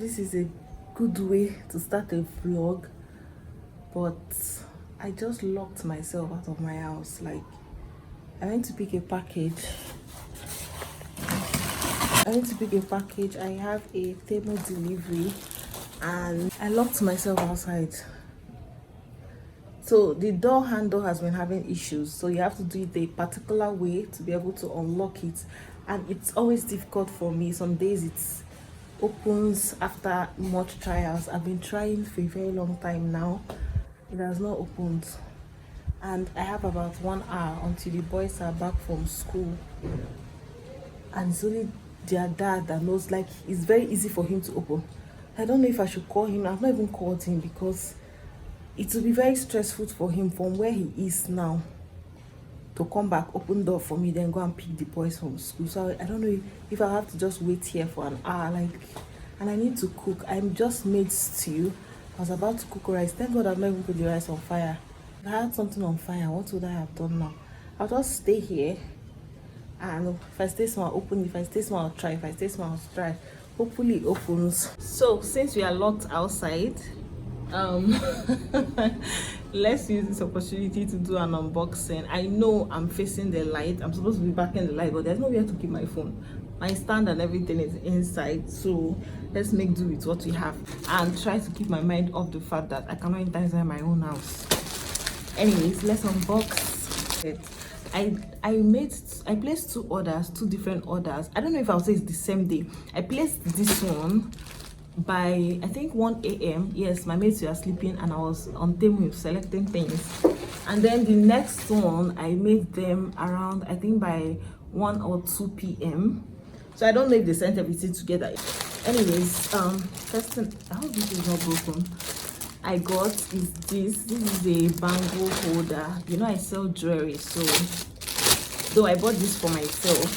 this is a good way to start a vlog, but I just locked myself out of my house. Like, I went to pick a package. I have a Temu delivery and I locked myself outside. So the door handle has been having issues, so you have to do it a particular way to be able to unlock it, and it's always difficult for me. Some days it opens after much trials. I've been trying for a very long time now. It has not opened, and I have about 1 hour until the boys are back from school, and it's only their dad that knows. Like, it's very easy for him to open. I don't know if I should call him. I've not even called him because it will be very stressful for him from where he is now to come back, open door for me, then go and pick the boys from school. So I don't know if I have to just wait here for an hour, like, and I need to cook. I'm just made stew. I was about to cook rice. Thank God I've not even put the rice on fire. If I had something on fire, what would I have done now? I'll just stay here, and if I stay small, I'll open. If I stay small, I'll try. If I stay small, I'll try. Hopefully it opens. So since we are locked outside, let's use this opportunity to do an unboxing. I know I'm facing the light. I'm supposed to be back in the light, but there's nowhere to keep my phone. My stand and everything is inside, so let's make do with what we have and try to keep my mind off the fact that I cannot enter inside my own house. Anyways, let's unbox it. I placed two different orders. I don't know if I'll say it's the same day. I placed this one by, I think, 1 a.m. Yes, my mates were sleeping and I was on Temu selecting things. And then the next one, I made them around, I think, by 1 or 2 p.m. So I don't know if they sent everything together. Anyways, first thing, I hope this is not broken. I got is this. This is a bangle holder. You know, I sell jewelry, so though I bought this for myself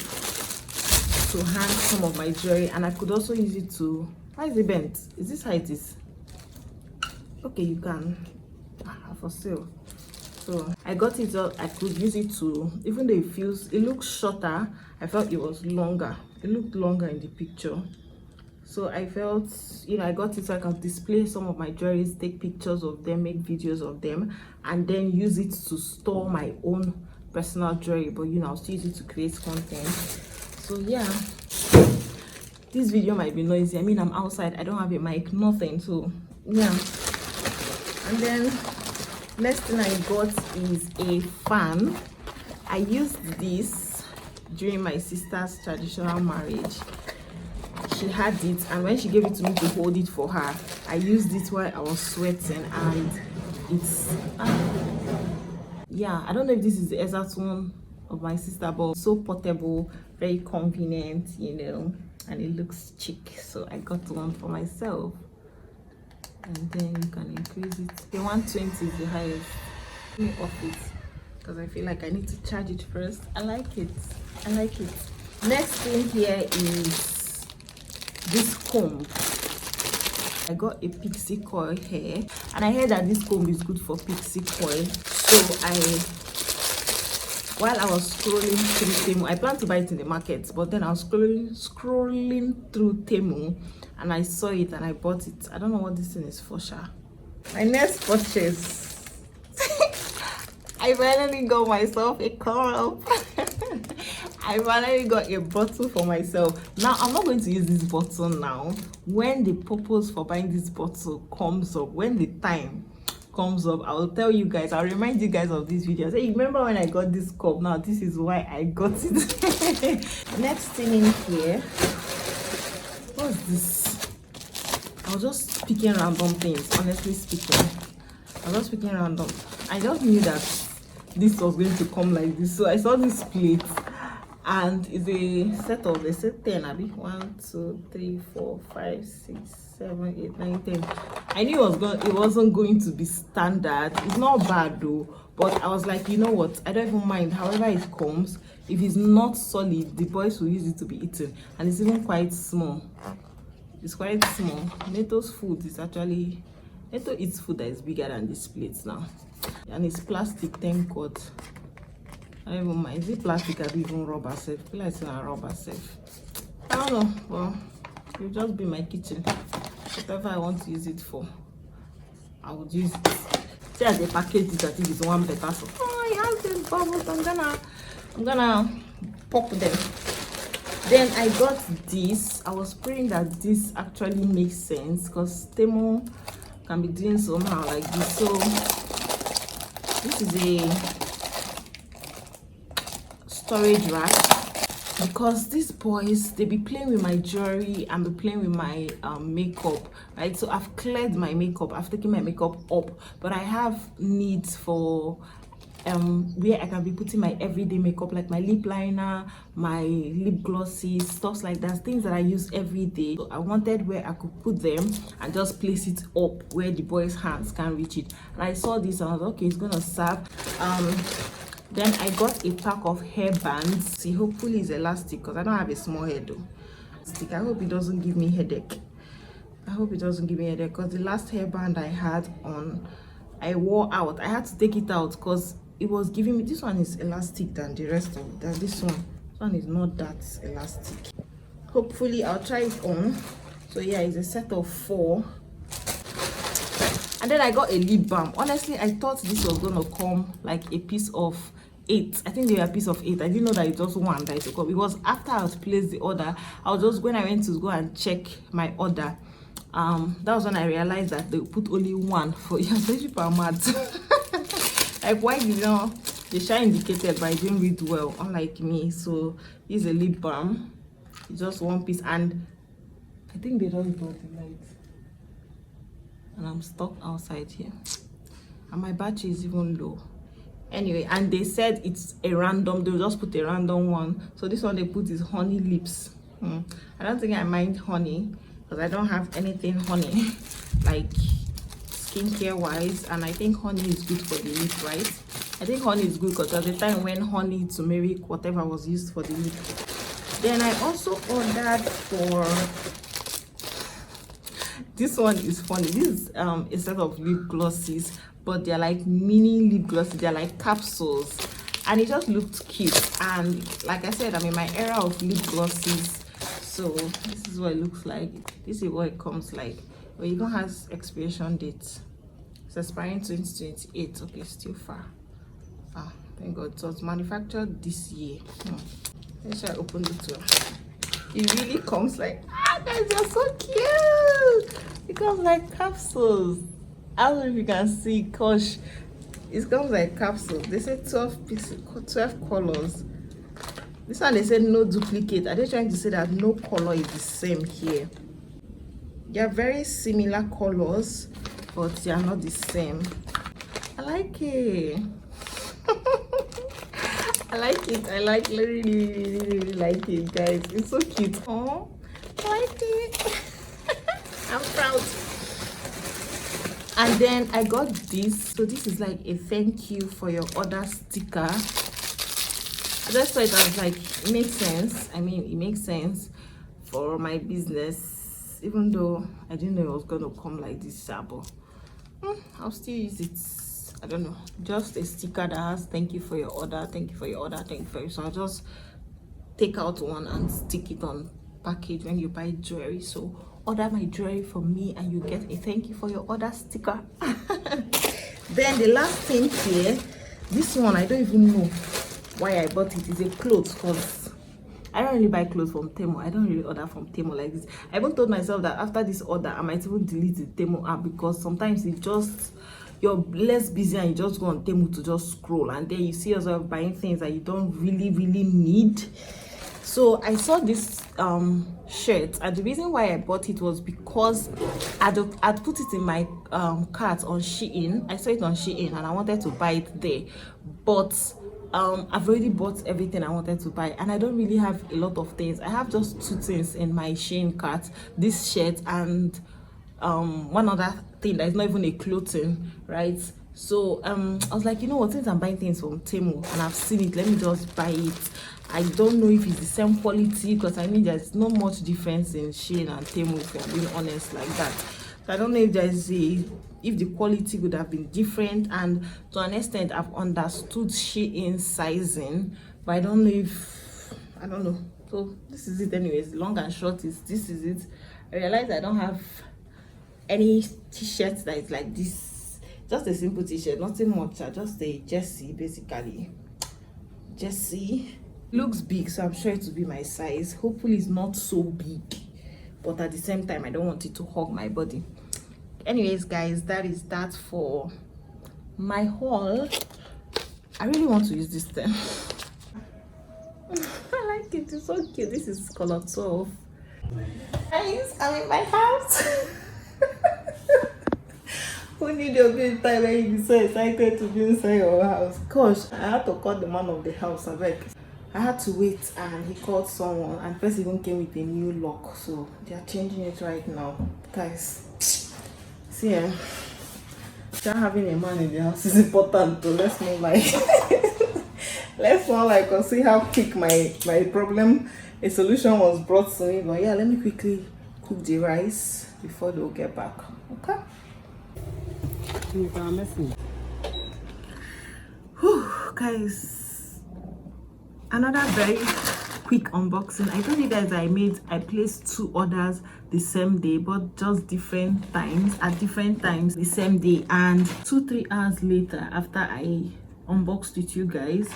to hang some of my jewelry, and I could also use it to. Why is it bent? Is this how it is? Okay, you can. For sale. So I got it so I could use it to, even though it looks shorter, I felt it was longer. It looked longer in the picture. So I felt, you know, I got it so I can display some of my jewelries, take pictures of them, make videos of them, and then use it to store my own personal jewelry. But you know, I'll still use it to create content. So yeah, this video might be noisy. I mean, I'm outside, I don't have a mic, nothing. So yeah. And then next thing I got is a fan. I used this during my sister's traditional marriage. She had it, and when she gave it to me to hold it for her, I used it while I was sweating, and it's yeah, I don't know if this is the exact one of my sister, but so portable, very convenient, you know, and it looks chic. So I got one for myself, and then you can increase it. The 120 is the highest. Let me off it because I feel like I need to charge it first. I like it. Next thing here is this comb. I got a pixie coil here, and I heard that this comb is good for pixie coil. So while I was scrolling through Temu, I planned to buy it in the market, but then I was scrolling through Temu and I saw it and I bought it. I don't know what this thing is for, sha. My next purchase. I finally got myself a cup. I finally got a bottle for myself. Now, I'm not going to use this bottle now. When the purpose for buying this bottle comes up, when the time comes up, I'll tell you guys. I'll remind you guys of this video. Say, you remember when I got this cup? Now, this is why I got it. Next thing in here. What's this? I was just picking random things, honestly speaking. I was just picking random. I just knew that this was going to come like this. So I saw this plate. And it's a set of, they said 10, Abby. 1, 2, 3, 4, 5, 6, 7, 8, 9, 10. I knew it wasn't going to be standard. It's not bad though, but I was like, you know what, I don't even mind however it comes. If it's not solid, the boys will use it to be eaten, and it's even quite small. It's quite small. Neto's food is actually, Neto eats food that is bigger than this plate now, and it's plastic, thank God. I don't even mind. Is it plastic or even rubber safe? I feel like it's not rubber safe. I don't know. Well, it'll just be my kitchen. whatever I want to use it for, I would use it. See, as they package it, I think it's one better. So it has these bubbles. I'm gonna pop them. Then I got this. I was praying that this actually makes sense, because Temu can be doing somehow like this. So this is a storage rack, because these boys, they be playing with my jewelry and be playing with my makeup, right? So I've cleared my makeup, I've taken my makeup up, but I have needs for where I can be putting my everyday makeup, like my lip liner, my lip glosses, stuff like that, things that I use every day. So I wanted where I could put them and just place it up where the boys' hands can reach it. And I saw this and I was like, okay, it's gonna serve. Then I got a pack of hair bands. See, hopefully it's elastic, because I don't have a small head though. I hope it doesn't give me headache. Because the last hairband I had on, I wore out. I had to take it out because it was giving me, this one is elastic than the rest of than this one. This one is not that elastic. Hopefully I'll try it on. So yeah, it's a set of 4. And then I got a lip balm. Honestly, I thought this was gonna come like a piece of 8. I think they were a piece of 8. I didn't know that it was one that it come, because after I was placed the order, I was just, when I went to go and check my order, that was when I realized that they put only 1 for you. These people are mad. Like, why did they share indicated, but I didn't read well, unlike me. So this is a lip balm. It's just 1 piece, and I think they don't got the light. And I'm stuck outside here, and my battery is even low. Anyway, and they said it's a random, they'll just put a random one. So this one they put is honey lips. I don't think I mind honey, because I don't have anything honey like skincare wise, and I think honey is good for the lip, right? I think honey is good, because there was a time when honey, turmeric, whatever was used for the lip. Then I also ordered for, this one is funny. This is a set of lip glosses, but they're like mini lip glosses. They're like capsules, and it just looked cute. And like I said, I'm in my era of lip glosses, so this is what it looks like. This is what it comes like. But it even has expiration dates. It's expiring 2028. Okay, still far. Thank God. So it's manufactured this year. Let's try open the door. It really comes like, guys, they're so cute. It comes like capsules. I don't know if you can see, gosh, it comes like capsules. They say 12 pieces, 12 colors. This one they said no duplicate. Are they trying to say that no color is the same here? They are very similar colors, but they are not the same. I like it. I like it. I really like it, guys. It's so cute. Oh, I like it. I'm proud. And then I got this. So this is like a thank you for your order sticker. I just thought it was like, it makes sense. I mean, it makes sense for my business, even though I didn't know it was gonna come like this, but I'll still use it. I don't know, just a sticker that has thank you for your order, thank you for your order, thank you for your. So I'll just take out one and stick it on package when you buy jewelry. So order my jewelry from me and you get a thank you for your order sticker. Then the last thing here, this one I don't even know why I bought it. Is a clothes, because I don't really buy clothes from Temu. I don't really order from Temu like this. I even told myself that after this order I might even delete the Temu app, because sometimes it just, you're less busy and you just go on Temu to just scroll, and then you see yourself buying things that you don't really need. So I saw this shirt, and the reason why I bought it was because I'd put it in my cart on Shein. I saw it on Shein and I wanted to buy it there, but I've already bought everything I wanted to buy, and I don't really have a lot of things. I have just 2 things in my Shein cart, this shirt and one other thing that is not even a clothing, right? So I was like, you know what, since I'm buying things from Temu and I've seen it, let me just buy it. I don't know if it's the same quality, because I mean there's not much difference in Shein and Temu, if I'm being honest like that. So I don't know if there's if the quality would have been different, and to an extent I've understood Shein sizing, but I don't know if, I don't know. So this is it anyways. Long and short is, this is it. I realized I don't have any t-shirt that is like this, just a simple t-shirt, nothing much, just a jersey, basically jersey. Looks big, so I'm sure it will be my size. Hopefully it's not so big, but at the same time I don't want it to hug my body. Anyways guys, that is that for my haul. I really want to use this thing. I like it, it's so cute. This is color 12. Guys, I'm in my house. Who need your big time when you be so excited to be inside your house? Gosh, I had to call the man of the house. I had to wait, and he called someone, and first even came with a new lock, so they are changing it right now. Guys, see, just having a man in the house is important. So let's not like, let's not like, or see how quick my problem, a solution was brought to me. But yeah, let me quickly cook the rice before they'll get back. Okay. Whew, guys, another very quick unboxing. I told you guys I placed 2 orders the same day, but just different times, at different times the same day. And 2-3 hours later, after I unboxed with you guys,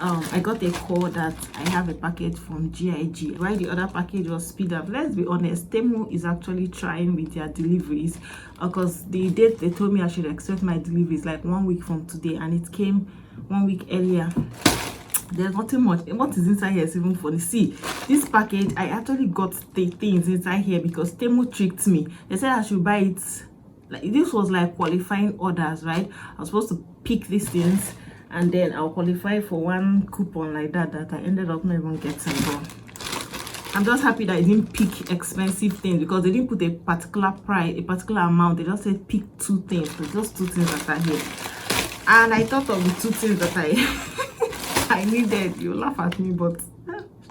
I got a call that I have a package from GIG. Why the other package was speed up? Let's be honest, Temu is actually trying with their deliveries, because the date they told me I should expect my deliveries like 1 week from today, and it came 1 week earlier. There's nothing much. What is inside here is even funny. See, this package, I actually got the things inside here because Temu tricked me. They said I should buy it, like this was like qualifying orders, right? I was supposed to pick these things, and then I'll qualify for one coupon like that I ended up not even getting. But I'm just happy that I didn't pick expensive things, because they didn't put a particular price, a particular amount. They just said pick 2 things. So just 2 things that are here, and I thought of the 2 things that I needed. You laugh at me, but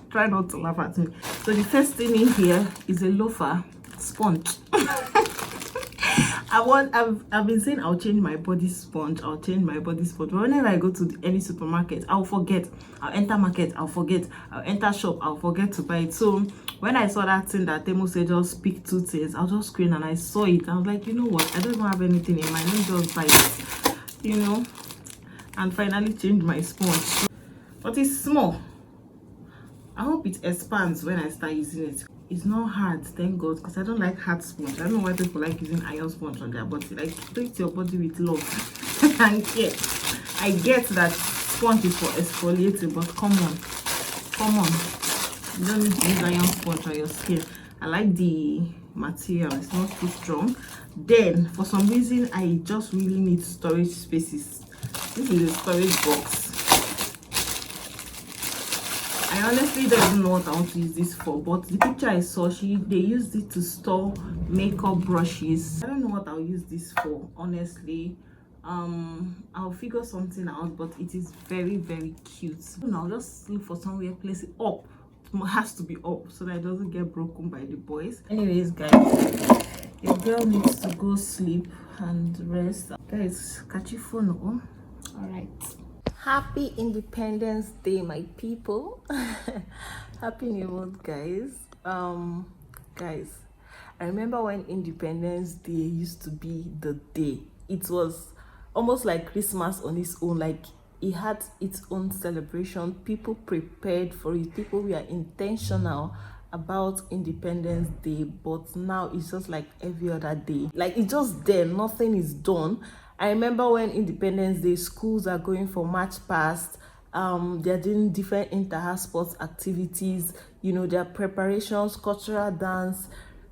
try not to laugh at me. So the first thing in here is a loafer sponge. I've been saying I'll change my body sponge, but whenever I go to any supermarket, I'll forget. I'll enter market, I'll forget. I'll enter shop, I'll forget to buy it. So when I saw that thing that Temu said just pick 2 things, I'll just screen, and I saw it. I was like, you know what, I don't even have anything in mind, let me just buy it, you know, and finally change my sponge. But it's small. I hope it expands when I start using it. It's not hard, thank God, because I don't like hard sponge. I don't know why people like using iron sponge on their body. Like, treat your body with love and care. I get that sponge is for exfoliating, but come on, you don't need to use iron sponge on your skin. I like the material, it's not too strong. Then for some reason I just really need storage spaces. This is a storage box. I honestly don't even know what I want to use this for, but the picture I saw, they used it to store makeup brushes. I don't know what I'll use this for, honestly. I'll figure something out, but it is very, very cute. I'll just look for somewhere, place it up. It has to be up so that it doesn't get broken by the boys. Anyways guys, your girl needs to go sleep and rest. Guys, catch your phone. Oh, all right. Happy Independence Day, my people. Happy New Month, guys. Guys, I remember when Independence Day used to be the day. It was almost like Christmas on its own. Like, it had its own celebration. People prepared for it. People were intentional about Independence Day, but now it's just like every other day. Like, it's just there, nothing is done. I remember when Independence Day, schools are going for march past, they're doing different inter-house sports activities, you know, their preparations, cultural dance,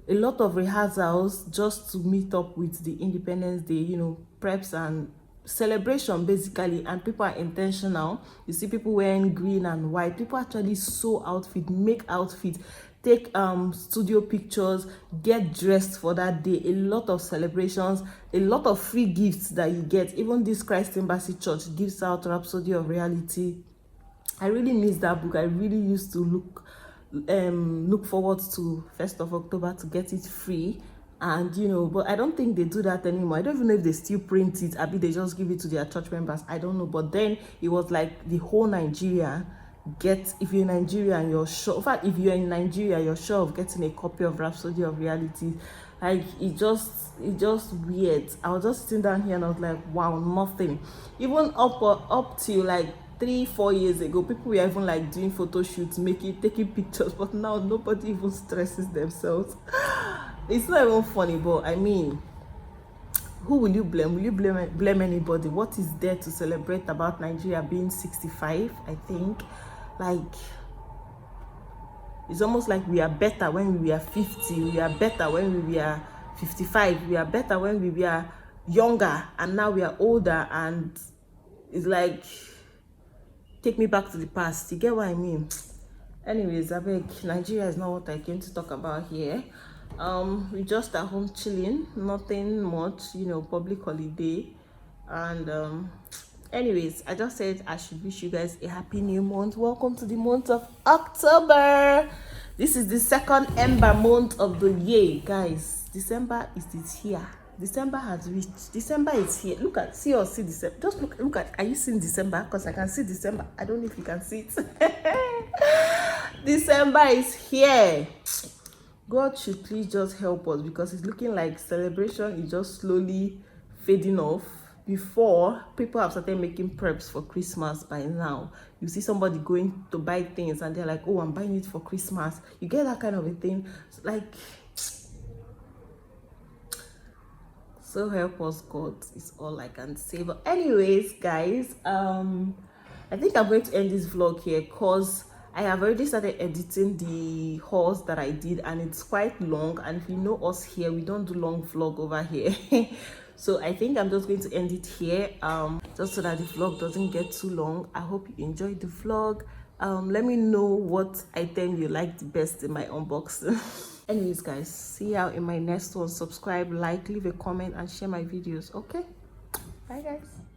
a lot of rehearsals just to meet up with the Independence Day, you know, preps and celebration basically. And people are intentional. You see people wearing green and white. People actually sew outfit, make outfit, take studio pictures, get dressed for that day. A lot of celebrations, a lot of free gifts that you get. Even this Christ Embassy Church gives out Rhapsody of Reality. I really miss that book. I really used to look forward to 1st of October to get it free. And you know, but I don't think they do that anymore. I don't even know if they still print it. Maybe they just give it to their church members, I don't know. But then it was like the whole Nigeria if you're in Nigeria and you're sure, in fact, if you're in Nigeria, you're sure of getting a copy of Rhapsody of Reality. Like, it just weird. I was just sitting down here and I was like, wow, nothing. Even up till like 3-4 years ago, people were even like doing photo shoots, taking pictures, but now nobody even stresses themselves. It's not even funny, but I mean, who will you blame? Will you blame anybody? What is there to celebrate about Nigeria being 65? I think, like, it's almost like we are better when we were 50, we are better when we were 55, we are better when we were younger, and now we are older, and it's like, take me back to the past. You get what I mean? Anyways, I beg, Nigeria is not what I came to talk about here. We just at home chilling, nothing much, you know, public holiday. And anyways, I just said I should wish you guys a happy new month. Welcome to the month of October. This is the second ember month of the year, guys. December is here. December has reached. December is here. Look at, see December. Just look at, are you seeing December? Because I can see December. I don't know if you can see it. December is here. God should please just help us, because it's looking like celebration is just slowly fading off. Before, people have started making preps for Christmas by now. You see somebody going to buy things and they're like, oh, I'm buying it for Christmas. You get that kind of a thing. Like, so help us God, is all I can say. But anyways, guys, I think I'm going to end this vlog here, because I have already started editing the hauls that I did, and it's quite long. And if you know us here, we don't do long vlog over here. So I think I'm just going to end it here, just so that the vlog doesn't get too long. I hope you enjoyed the vlog. Let me know what item you like the best in my unboxing. Anyways, guys, see you out in my next one. Subscribe, like, leave a comment, and share my videos. Okay, bye guys.